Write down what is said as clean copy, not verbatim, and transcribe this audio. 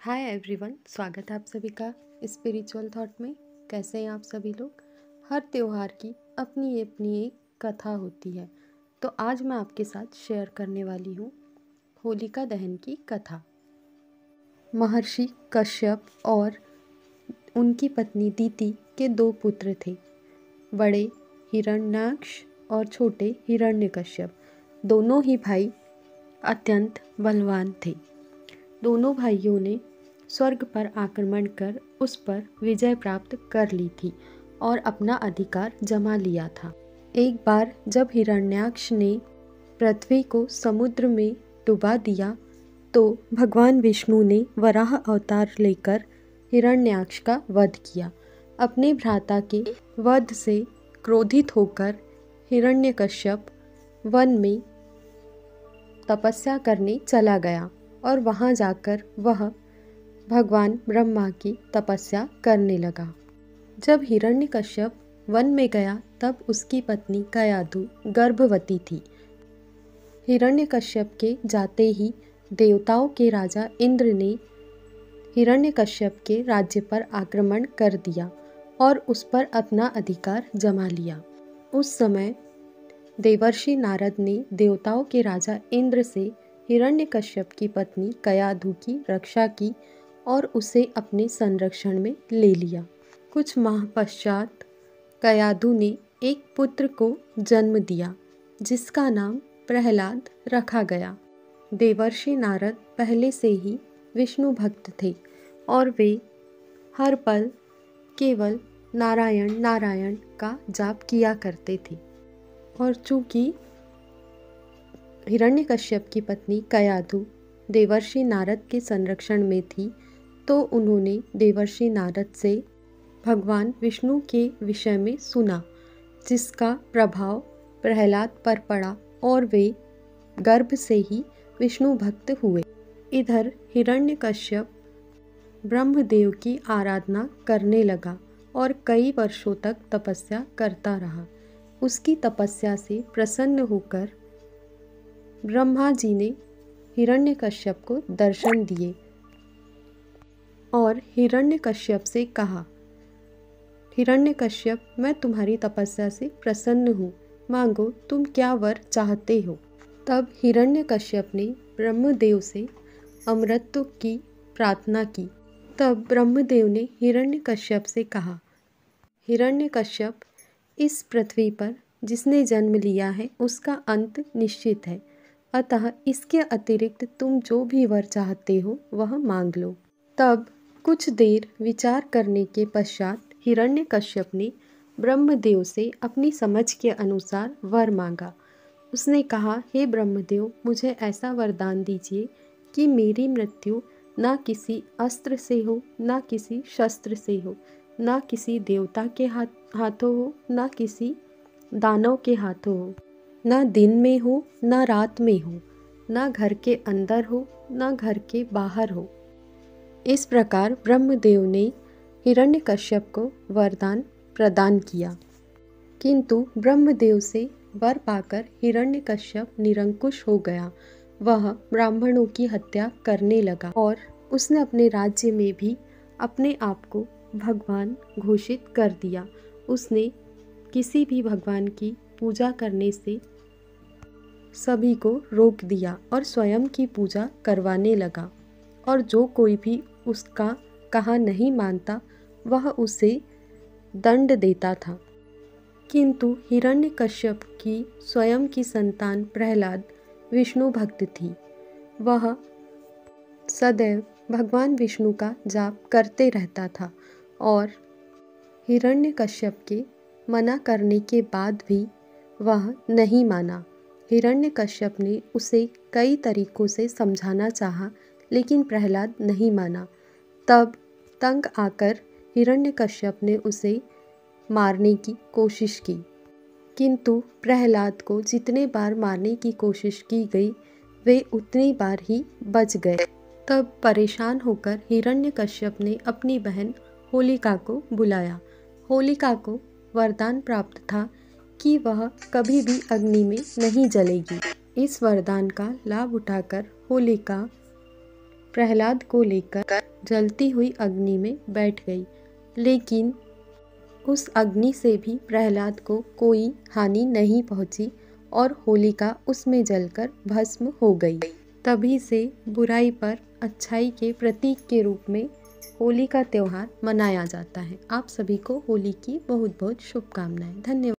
Hi everyone, स्वागत है आप सभी का स्पिरिचुअल थॉट में। कैसे हैं आप सभी लोग। हर त्योहार की अपनी अपनी एक कथा होती है, तो आज मैं आपके साथ शेयर करने वाली हूँ होलिका दहन की कथा। महर्षि कश्यप और उनकी पत्नी दीति के दो पुत्र थे, बड़े हिरण्याक्ष और छोटे हिरण्यकश्यप। दोनों ही भाई अत्यंत बलवान थे। दोनों भाइयों ने स्वर्ग पर आक्रमण कर उस पर विजय प्राप्त कर ली थी और अपना अधिकार जमा लिया था। एक बार जब हिरण्याक्ष ने पृथ्वी को समुद्र में डुबा दिया तो भगवान विष्णु ने वराह अवतार लेकर हिरण्याक्ष का वध किया। अपने भ्राता के वध से क्रोधित होकर हिरण्यकश्यप वन में तपस्या करने चला गया और वहाँ जाकर वह भगवान ब्रह्मा की तपस्या करने लगा। जब हिरण्यकश्यप वन में गया तब उसकी पत्नी कयाधु गर्भवती थी। हिरण्यकश्यप के जाते ही देवताओं के राजा इंद्र ने हिरण्यकश्यप के राज्य पर आक्रमण कर दिया और उस पर अपना अधिकार जमा लिया। उस समय देवर्षि नारद ने देवताओं के राजा इंद्र से हिरण्यकश्यप की पत्नी कयाधु की रक्षा की और उसे अपने संरक्षण में ले लिया। कुछ माह पश्चात कयाधु ने एक पुत्र को जन्म दिया जिसका नाम प्रहलाद रखा गया। देवर्षि नारद पहले से ही विष्णु भक्त थे और वे हर पल केवल नारायण नारायण का जाप किया करते थे। और चूंकि हिरण्यकश्यप की पत्नी कयाधु देवर्षि नारद के संरक्षण में थी तो उन्होंने देवर्षि नारद से भगवान विष्णु के विषय में सुना, जिसका प्रभाव प्रहलाद पर पड़ा और वे गर्भ से ही विष्णु भक्त हुए। इधर हिरण्यकश्यप ब्रह्मदेव की आराधना करने लगा और कई वर्षों तक तपस्या करता रहा। उसकी तपस्या से प्रसन्न होकर ब्रह्मा जी ने हिरण्यकश्यप को दर्शन दिए और हिरण्यकश्यप से कहा, हिरण्यकश्यप, मैं तुम्हारी तपस्या से प्रसन्न हूँ, मांगो तुम क्या वर चाहते हो। तब हिरण्यकश्यप ने ब्रह्मदेव से अमृत की प्रार्थना की। तब ब्रह्मदेव ने हिरण्यकश्यप से कहा, हिरण्यकश्यप, इस पृथ्वी पर जिसने जन्म लिया है उसका अंत निश्चित है, अतः इसके अतिरिक्त तुम जो भी वर चाहते हो वह मांग लो। तब कुछ देर विचार करने के पश्चात हिरण्यकश्यप ने ब्रह्मदेव से अपनी समझ के अनुसार वर मांगा। उसने कहा, हे ब्रह्मदेव, मुझे ऐसा वरदान दीजिए कि मेरी मृत्यु ना किसी अस्त्र से हो, ना किसी शस्त्र से हो, ना किसी देवता के हाथों हो, ना किसी दानव के हाथों हो, ना दिन में हो ना रात में हो, ना घर के अंदर हो ना घर के बाहर हो। इस प्रकार ब्रह्मदेव ने हिरण्यकश्यप को वरदान प्रदान किया। किंतु ब्रह्मदेव से वर पाकर हिरण्यकश्यप निरंकुश हो गया। वह ब्राह्मणों की हत्या करने लगा और उसने अपने राज्य में भी अपने आप को भगवान घोषित कर दिया। उसने किसी भी भगवान की पूजा करने से सभी को रोक दिया और स्वयं की पूजा करवाने लगा, और जो कोई भी उसका कहा नहीं मानता वह उसे दंड देता था। किंतु हिरण्यकश्यप की स्वयं की संतान प्रहलाद विष्णु भक्त थी। वह सदैव भगवान विष्णु का जाप करते रहता था और हिरण्यकश्यप के मना करने के बाद भी वह नहीं माना। हिरण्यकश्यप ने उसे कई तरीकों से समझाना चाहा, लेकिन प्रहलाद नहीं माना। तब तंग आकर हिरण्यकश्यप ने उसे मारने की कोशिश की, किंतु प्रहलाद को जितने बार मारने की कोशिश की गई वे उतनी बार ही बच गए। तब परेशान होकर हिरण्यकश्यप ने अपनी बहन होलिका को बुलाया। होलिका को वरदान प्राप्त था कि वह कभी भी अग्नि में नहीं जलेगी। इस वरदान का लाभ उठाकर होलिका प्रहलाद को लेकर जलती हुई अग्नि में बैठ गई, लेकिन उस अग्नि से भी प्रहलाद को कोई हानि नहीं पहुंची और होलिका उसमें जलकर भस्म हो गई। तभी से बुराई पर अच्छाई के प्रतीक के रूप में होली का त्यौहार मनाया जाता है। आप सभी को होली की बहुत बहुत शुभकामनाएं। धन्यवाद।